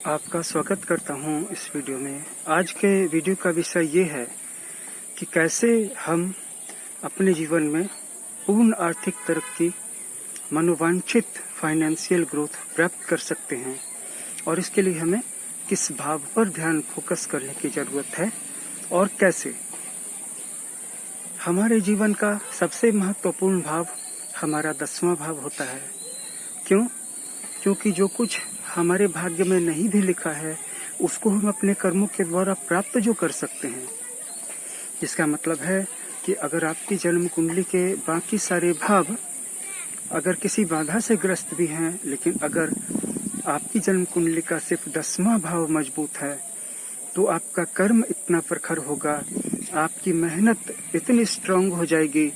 आपका स्वागत करता हूं इस वीडियो में। आज के वीडियो का विषय ये है कि कैसे हम अपने जीवन में पूर्ण आर्थिक तरक्की, मनोवांछित फाइनेंशियल ग्रोथ प्राप्त कर सकते हैं और इसके लिए हमें किस भाव पर ध्यान फोकस करने की ज़रूरत है और कैसे। हमारे जीवन का सबसे महत्वपूर्ण भाव हमारा 10वां भाव होता है। क्यों? क्योंकि जो कुछ हमारे भाग्य में नहीं भी लिखा है उसको हम अपने कर्मों के द्वारा प्राप्त जो कर सकते हैं। इसका मतलब है कि अगर आपकी जन्म कुंडली के बाकी सारे भाव अगर किसी बाधा से ग्रस्त भी हैं, लेकिन अगर आपकी जन्म कुंडली का सिर्फ 10वां भाव मजबूत है तो आपका कर्म इतना प्रखर होगा, आपकी मेहनत इतनी स्ट्रांग हो जाएगी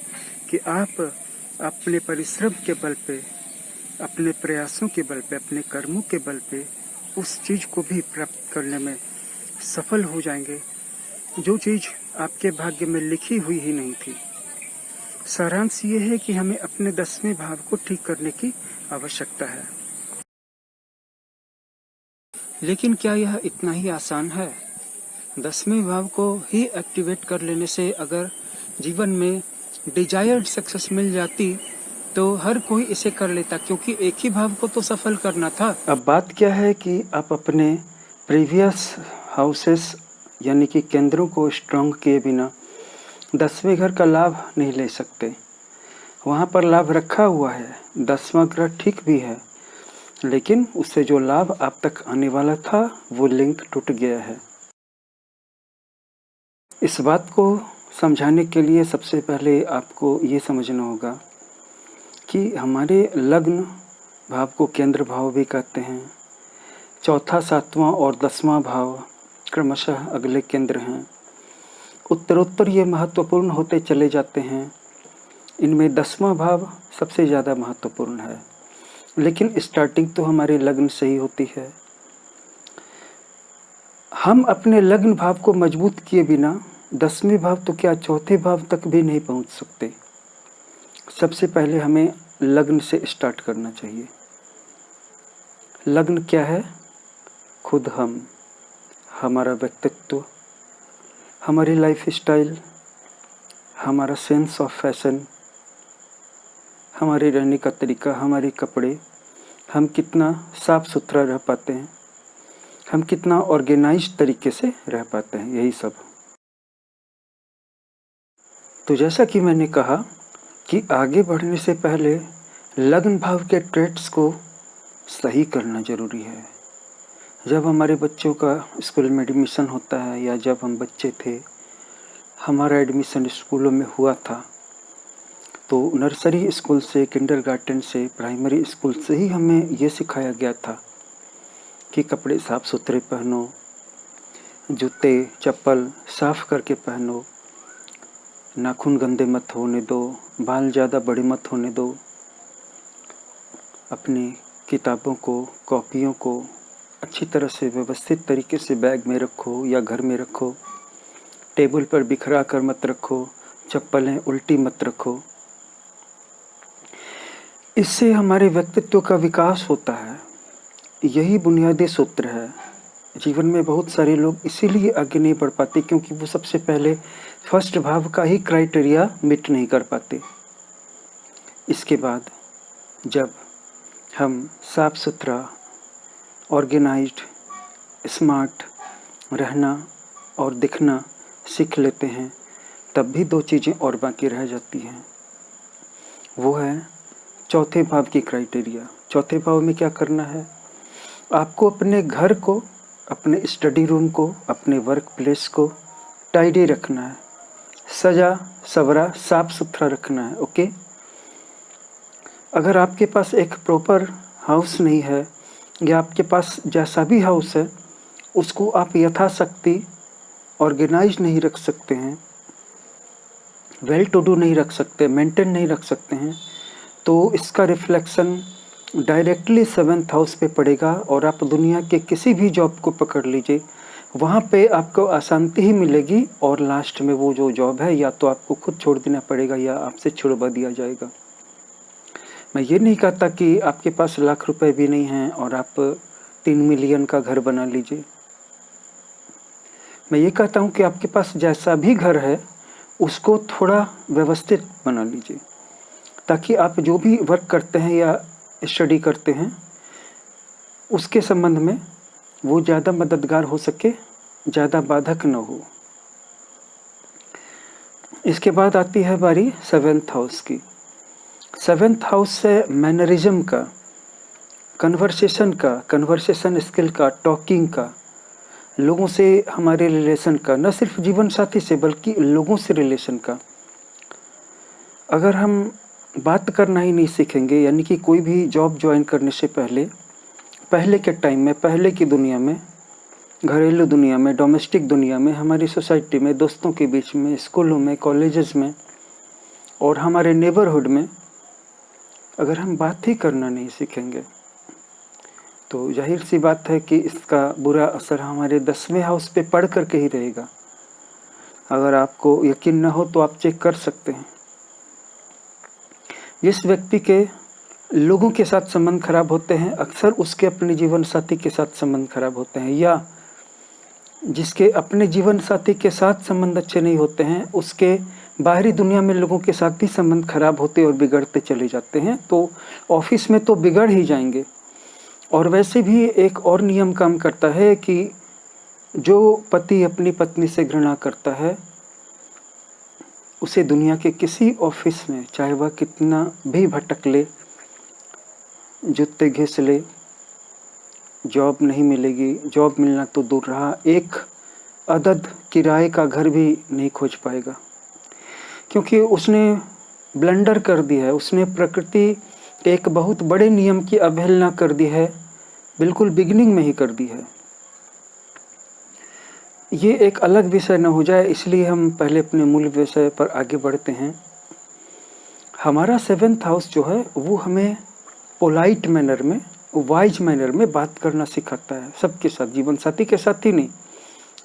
कि आप अपने परिश्रम के बल पे, अपने प्रयासों के बल पे, अपने कर्मों के बल पे उस चीज को भी प्राप्त करने में सफल हो जाएंगे जो चीज आपके भाग्य में लिखी हुई ही नहीं थी। सारांश ये है कि हमें अपने 10वें भाव को ठीक करने की आवश्यकता है। लेकिन क्या यह इतना ही आसान है? 10वें भाव को ही एक्टिवेट कर लेने से अगर जीवन में डिजायर्ड सक्सेस मिल जाती तो हर कोई इसे कर लेता, क्योंकि एक ही भाव को तो सफल करना था। अब बात क्या है कि आप अपने प्रीवियस हाउसेस यानी कि केंद्रों को स्ट्रांग किए बिना 10वें घर का लाभ नहीं ले सकते। वहाँ पर लाभ रखा हुआ है, 10वां ग्रह ठीक भी है, लेकिन उससे जो लाभ आप तक आने वाला था वो लिंक टूट गया है। इस बात को समझाने के लिए सबसे पहले आपको ये समझना होगा कि हमारे लग्न भाव को केंद्र भाव भी कहते हैं। चौथा, 7वां और 10वां भाव क्रमशः अगले केंद्र हैं। उत्तरोत्तर ये महत्वपूर्ण होते चले जाते हैं। इनमें 10वां भाव सबसे ज़्यादा महत्वपूर्ण है, लेकिन स्टार्टिंग तो हमारे लग्न से ही होती है। हम अपने लग्न भाव को मजबूत किए बिना 10वें भाव तो क्या चौथे भाव तक भी नहीं पहुंच सकते। सबसे पहले हमें लग्न से स्टार्ट करना चाहिए। लग्न क्या है? खुद हम, हमारा व्यक्तित्व, हमारी लाइफ स्टाइल, हमारा सेंस ऑफ फैशन, हमारे रहने का तरीका, हमारे कपड़े, हम कितना साफ सुथरा रह पाते हैं, हम कितना ऑर्गेनाइज्ड तरीके से रह पाते हैं, यही सब। तो जैसा कि मैंने कहा कि आगे बढ़ने से पहले लग्न भाव के ट्रेट्स को सही करना ज़रूरी है। जब हमारे बच्चों का स्कूल में एडमिशन होता है या जब हम बच्चे थे, हमारा एडमिशन स्कूलों में हुआ था, तो नर्सरी स्कूल से, किंडरगार्टन से, प्राइमरी स्कूल से ही हमें ये सिखाया गया था कि कपड़े साफ सुथरे पहनो, जूते चप्पल साफ करके पहनो, नाखून गंदे मत होने दो, बाल ज़्यादा बड़े मत होने दो, अपनी किताबों को, कॉपियों को अच्छी तरह से व्यवस्थित तरीके से बैग में रखो या घर में रखो, टेबल पर बिखरा कर मत रखो, चप्पलें उल्टी मत रखो। इससे हमारे व्यक्तित्व का विकास होता है। यही बुनियादी सूत्र है। जीवन में बहुत सारे लोग इसीलिए आगे नहीं बढ़ पाते क्योंकि वो सबसे पहले फर्स्ट भाव का ही क्राइटेरिया मीट नहीं कर पाते। इसके बाद जब हम साफ सुथरा, ऑर्गेनाइज्ड, स्मार्ट रहना और दिखना सीख लेते हैं, तब भी 2 चीज़ें और बाकी रह जाती हैं। वो है चौथे भाव की क्राइटेरिया। चौथे भाव में क्या करना है? आपको अपने घर को, अपने स्टडी रूम को, अपने वर्क प्लेस को टाइडी रखना है, सजा सवरा साफ सुथरा रखना है। ओके? अगर आपके पास एक प्रॉपर हाउस नहीं है या आपके पास जैसा भी हाउस है उसको आप यथाशक्ति ऑर्गेनाइज नहीं रख सकते हैं, वेल टू डू नहीं रख सकते, मेंटेन नहीं रख सकते हैं, तो इसका रिफ्लेक्शन डायरेक्टली 7th हाउस पे पड़ेगा और आप दुनिया के किसी भी जॉब को पकड़ लीजिए, वहाँ पे आपको अशांति ही मिलेगी और लास्ट में वो जो जॉब है या तो आपको खुद छोड़ देना पड़ेगा या आपसे छुड़वा दिया जाएगा। मैं ये नहीं कहता कि आपके पास लाख रुपए भी नहीं हैं और आप 3 मिलियन का घर बना लीजिए। मैं ये कहता हूँ कि आपके पास जैसा भी घर है उसको थोड़ा व्यवस्थित बना लीजिए, ताकि आप जो भी वर्क करते हैं या स्टडी करते हैं उसके संबंध में वो ज़्यादा मददगार हो सके, ज़्यादा बाधक न हो। इसके बाद आती है बारी 7th हाउस की। 7th हाउस से मैनरिज्म का, कन्वर्सेशन स्किल का, टॉकिंग का, लोगों से हमारे रिलेशन का, न सिर्फ जीवन साथी से बल्कि लोगों से रिलेशन का। अगर हम बात करना ही नहीं सीखेंगे, यानी कि कोई भी जॉब ज्वाइन करने से पहले के टाइम में, पहले की दुनिया में, घरेलू दुनिया में, डोमेस्टिक दुनिया में, हमारी सोसाइटी में, दोस्तों के बीच में, स्कूलों में, कॉलेजेस में और हमारे नेबरहुड में अगर हम बात ही करना नहीं सीखेंगे तो जाहिर सी बात है कि इसका बुरा असर हमारे 10वें हाउस पे पड़ करके ही रहेगा। अगर आपको यकीन न हो तो आप चेक कर सकते हैं। जिस व्यक्ति के लोगों के साथ संबंध खराब होते हैं अक्सर उसके अपने जीवन साथी के साथ संबंध खराब होते हैं, या जिसके अपने जीवन साथी के साथ संबंध अच्छे नहीं होते हैं उसके बाहरी दुनिया में लोगों के साथ भी संबंध खराब होते और बिगड़ते चले जाते हैं। तो ऑफिस में तो बिगड़ ही जाएंगे। और वैसे भी एक और नियम काम करता है कि जो पति अपनी पत्नी से घृणा करता है उसे दुनिया के किसी ऑफिस में, चाहे वह कितना भी भटक ले, जूते घिस ले, जॉब नहीं मिलेगी, जॉब मिलना तो दूर रहा, एक अदद किराए का घर भी नहीं खोज पाएगा, क्योंकि उसने ब्लंडर कर दिया है। उसने प्रकृति एक बहुत बड़े नियम की अवहेलना कर दी है, बिल्कुल बिगिनिंग में ही कर दी है। ये एक अलग विषय न हो जाए, इसलिए हम पहले अपने मूल विषय पर आगे बढ़ते हैं। हमारा 7th हाउस जो है वो हमें पोलाइट मैनर में, वाइज मैनर में बात करना सिखाता है, सबके साथ, जीवन साथी के साथ ही नहीं,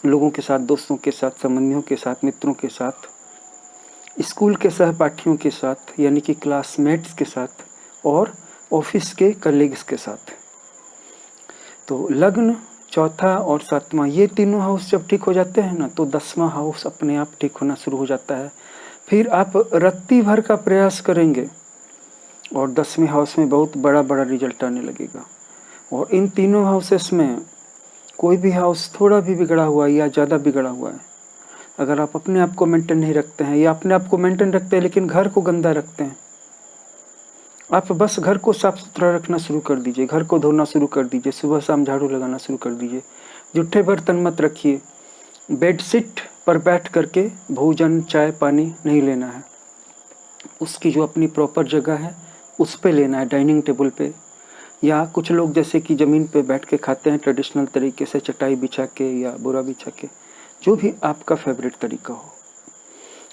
लोगों के साथ, दोस्तों के साथ, संबंधियों के साथ, मित्रों के साथ, स्कूल के सहपाठियों के साथ यानी कि क्लासमेट्स के साथ और ऑफिस के कलीग्स के साथ। तो लग्न, चौथा और 7वां, ये तीनों हाउस जब ठीक हो जाते हैं ना तो 10वां हाउस अपने आप ठीक होना शुरू हो जाता है। फिर आप रत्ती भर का प्रयास करेंगे और 10वें हाउस में बहुत बड़ा बड़ा रिजल्ट आने लगेगा। और इन तीनों हाउसेस में कोई भी हाउस थोड़ा भी बिगड़ा हुआ है या ज़्यादा बिगड़ा हुआ है, अगर आप अपने आप को मेंटेन नहीं रखते हैं या अपने आप को मेंटेन रखते हैं लेकिन घर को गंदा रखते हैं, आप बस घर को साफ सुथरा रखना शुरू कर दीजिए, घर को धोना शुरू कर दीजिए, सुबह शाम झाड़ू लगाना शुरू कर दीजिए, जूठे बर्तन मत रखिए, बेडशीट पर बैठ करके भोजन, चाय, पानी नहीं लेना है, उसकी जो अपनी प्रॉपर जगह है उस पे लेना है, डाइनिंग टेबल पे, या कुछ लोग जैसे कि ज़मीन पे बैठ के खाते हैं ट्रेडिशनल तरीके से, चटाई बिछा के या बोरा बिछा के, जो भी आपका फेवरेट तरीका हो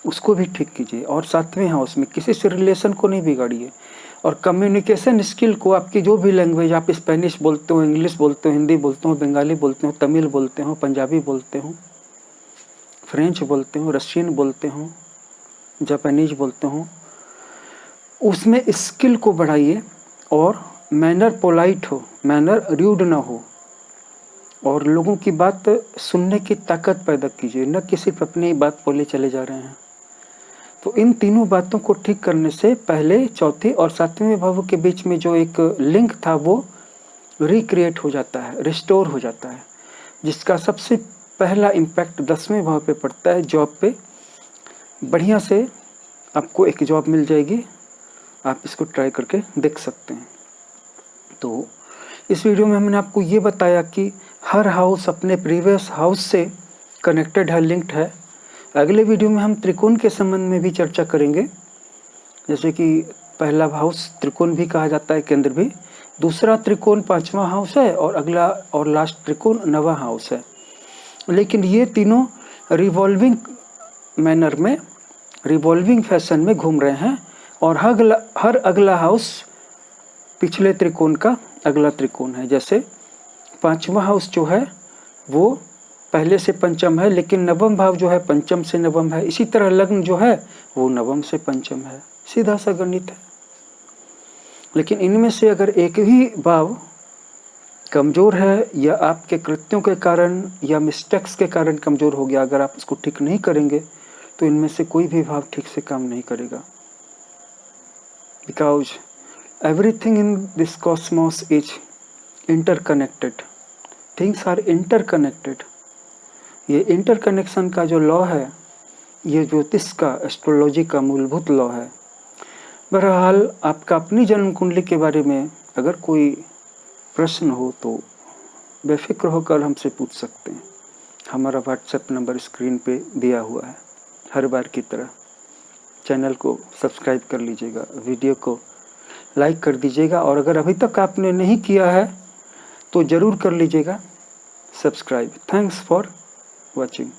उसको भी ठीक कीजिए। और 7वें हाउस में किसी से रिलेशन को नहीं बिगाड़िए और कम्युनिकेशन स्किल को, आपकी जो भी लैंग्वेज, आप स्पेनिश बोलते हो, इंग्लिश बोलते हो, हिंदी बोलते हो, बंगाली बोलते हो, तमिल बोलते हो, पंजाबी बोलते हो, फ्रेंच बोलते हो, रशियन बोलते हो, जापानीज बोलते हो, उसमें स्किल को बढ़ाइए और मैनर पोलाइट हो, मैनर र्यूड ना हो और लोगों की बात सुनने की ताकत पैदा कीजिए, न कि सिर्फ अपनी बात बोले चले जा रहे हैं। तो इन तीनों बातों को ठीक करने से पहले चौथे और 7वें भाव के बीच में जो एक लिंक था वो रिक्रिएट हो जाता है, रिस्टोर हो जाता है, जिसका सबसे पहला इम्पैक्ट 10वें भाव पे पड़ता है, जॉब पे। बढ़िया से आपको एक जॉब मिल जाएगी, आप इसको ट्राई करके देख सकते हैं। तो इस वीडियो में हमने आपको ये बताया कि हर हाउस अपने प्रीवियस हाउस से कनेक्टेड है, लिंक्ड है। अगले वीडियो में हम त्रिकोण के संबंध में भी चर्चा करेंगे, जैसे कि पहला हाउस त्रिकोण भी कहा जाता है, केंद्र भी, दूसरा त्रिकोण 5वां हाउस है और अगला और लास्ट त्रिकोण 9वां हाउस है। लेकिन ये तीनों रिवॉल्विंग मैनर में, रिवॉल्विंग फैशन में घूम रहे हैं और हर अगला हाउस पिछले त्रिकोण का अगला त्रिकोण है। जैसे 5वां हाउस जो है वो पहले से पंचम है, लेकिन 9वां भाव जो है पंचम से 9वां है। इसी तरह लग्न जो है वो 9वां से पंचम है, सीधा सा गणित है। लेकिन इनमें से अगर एक भी भाव कमज़ोर है या आपके कृत्यों के कारण या मिस्टेक्स के कारण कमज़ोर हो गया, अगर आप उसको ठीक नहीं करेंगे तो इनमें से कोई भी भाव ठीक से काम नहीं करेगा। Because everything in this cosmos is interconnected, things are interconnected. ये इंटरकनेक्शन का जो लॉ है, ये ज्योतिष का, एस्ट्रोलॉजी का मूलभूत लॉ है। बहरहाल आपका अपनी जन्म कुंडली के बारे में अगर कोई प्रश्न हो तो बेफिक्र होकर हमसे पूछ सकते हैं। हमारा व्हाट्सएप नंबर स्क्रीन पे दिया हुआ है। हर बार की तरह चैनल को सब्सक्राइब कर लीजिएगा, वीडियो को लाइक कर दीजिएगा, और अगर अभी तक आपने नहीं किया है तो ज़रूर कर लीजिएगा सब्सक्राइब। Thanks for watching.